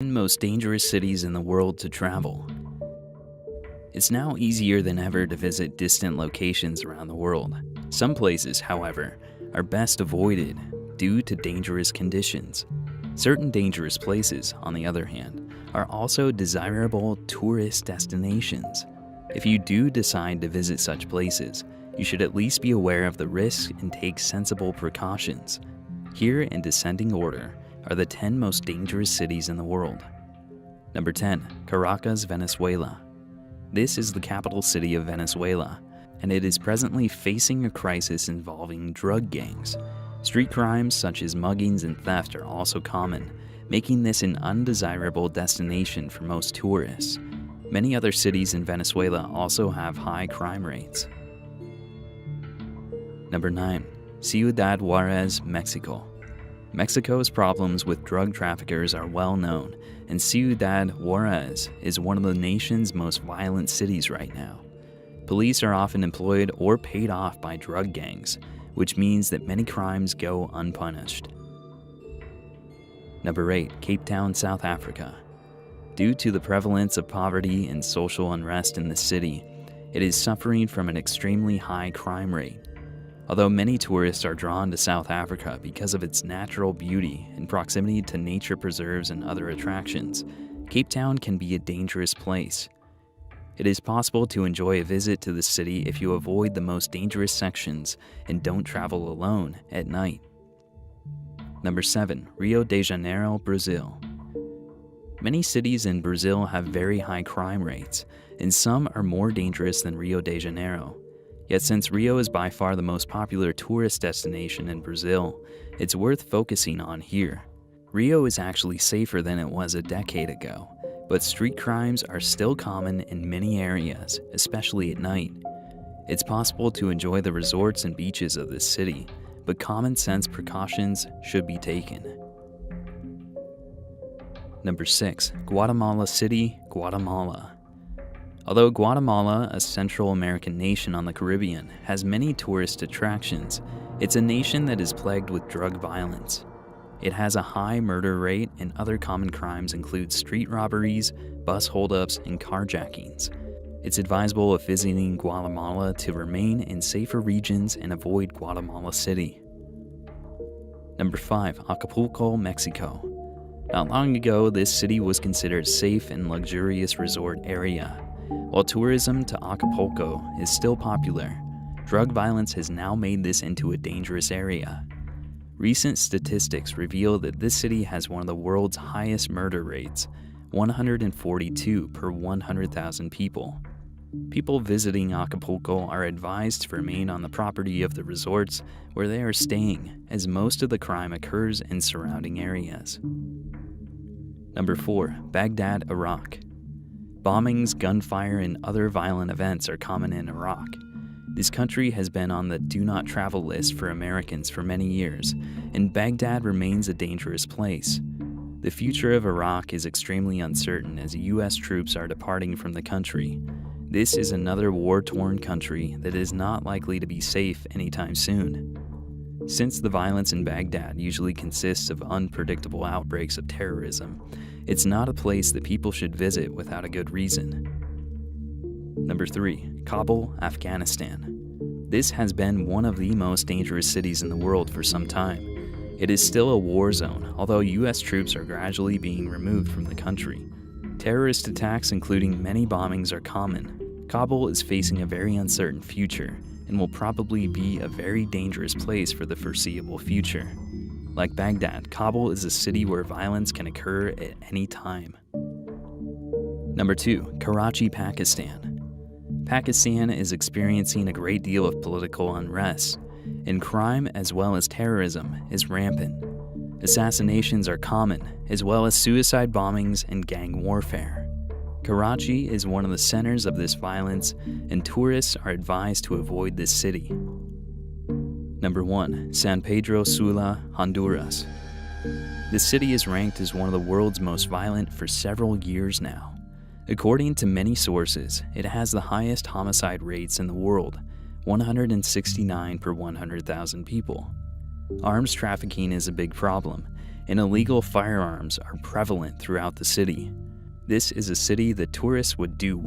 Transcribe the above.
Most dangerous cities in the world to travel. It's now easier than ever to visit distant locations around the world. Some places, however, are best avoided due to dangerous conditions. Certain dangerous places, on the other hand, are also desirable tourist destinations. If you do decide to visit such places, you should at least be aware of the risks and take sensible precautions. Here, in descending order, are the 10 most dangerous cities in the world. Number 10. Caracas, Venezuela. This is the capital city of Venezuela, and it is presently facing a crisis involving drug gangs. Street crimes such as muggings and theft are also common, making this an undesirable destination for most tourists. Many other cities in Venezuela also have high crime rates. Number 9. Ciudad Juarez, Mexico. Mexico's problems with drug traffickers are well known, and Ciudad Juarez is one of the nation's most violent cities right now. Police are often employed or paid off by drug gangs, which means that many crimes go unpunished. Number 8. Cape Town, South Africa. Due to the prevalence of poverty and social unrest in the city, it is suffering from an extremely high crime rate. Although many tourists are drawn to South Africa because of its natural beauty and proximity to nature preserves and other attractions, Cape Town can be a dangerous place. It is possible to enjoy a visit to the city if you avoid the most dangerous sections and don't travel alone at night. Number 7. Rio de Janeiro, Brazil. Many cities in Brazil have very high crime rates, and some are more dangerous than Rio de Janeiro. Yet since Rio is by far the most popular tourist destination in Brazil, it's worth focusing on here. Rio is actually safer than it was a decade ago, but street crimes are still common in many areas, especially at night. It's possible to enjoy the resorts and beaches of this city, but common sense precautions should be taken. Number 6. Guatemala City, Guatemala. Although Guatemala, a Central American nation on the Caribbean, has many tourist attractions, it's a nation that is plagued with drug violence. It has a high murder rate, and other common crimes include street robberies, bus holdups, and carjackings. It's advisable if visiting Guatemala to remain in safer regions and avoid Guatemala City. Number 5. Acapulco, Mexico. Not long ago, this city was considered a safe and luxurious resort area. While tourism to Acapulco is still popular, drug violence has now made this into a dangerous area. Recent statistics reveal that this city has one of the world's highest murder rates, 142 per 100,000 people. People visiting Acapulco are advised to remain on the property of the resorts where they are staying, as most of the crime occurs in surrounding areas. Number 4. Baghdad, Iraq. Bombings, gunfire, and other violent events are common in Iraq. This country has been on the do not travel list for Americans for many years, and Baghdad remains a dangerous place. The future of Iraq is extremely uncertain as U.S. troops are departing from the country. This is another war-torn country that is not likely to be safe anytime soon. Since the violence in Baghdad usually consists of unpredictable outbreaks of terrorism, it's not a place that people should visit without a good reason. Number 3. Kabul, Afghanistan. This has been one of the most dangerous cities in the world for some time. It is still a war zone, although U.S. troops are gradually being removed from the country. Terrorist attacks, including many bombings, are common. Kabul is facing a very uncertain future and will probably be a very dangerous place for the foreseeable future. Like Baghdad, Kabul is a city where violence can occur at any time. Number 2. Karachi, Pakistan. Pakistan is experiencing a great deal of political unrest, and crime as well as terrorism is rampant. Assassinations are common, as well as suicide bombings and gang warfare. Karachi is one of the centers of this violence, and tourists are advised to avoid this city. Number 1. San Pedro Sula, Honduras. This city is ranked as one of the world's most violent for several years now. According to many sources, it has the highest homicide rates in the world, 169 per 100,000 people. Arms trafficking is a big problem, and illegal firearms are prevalent throughout the city. This is a city that tourists would do well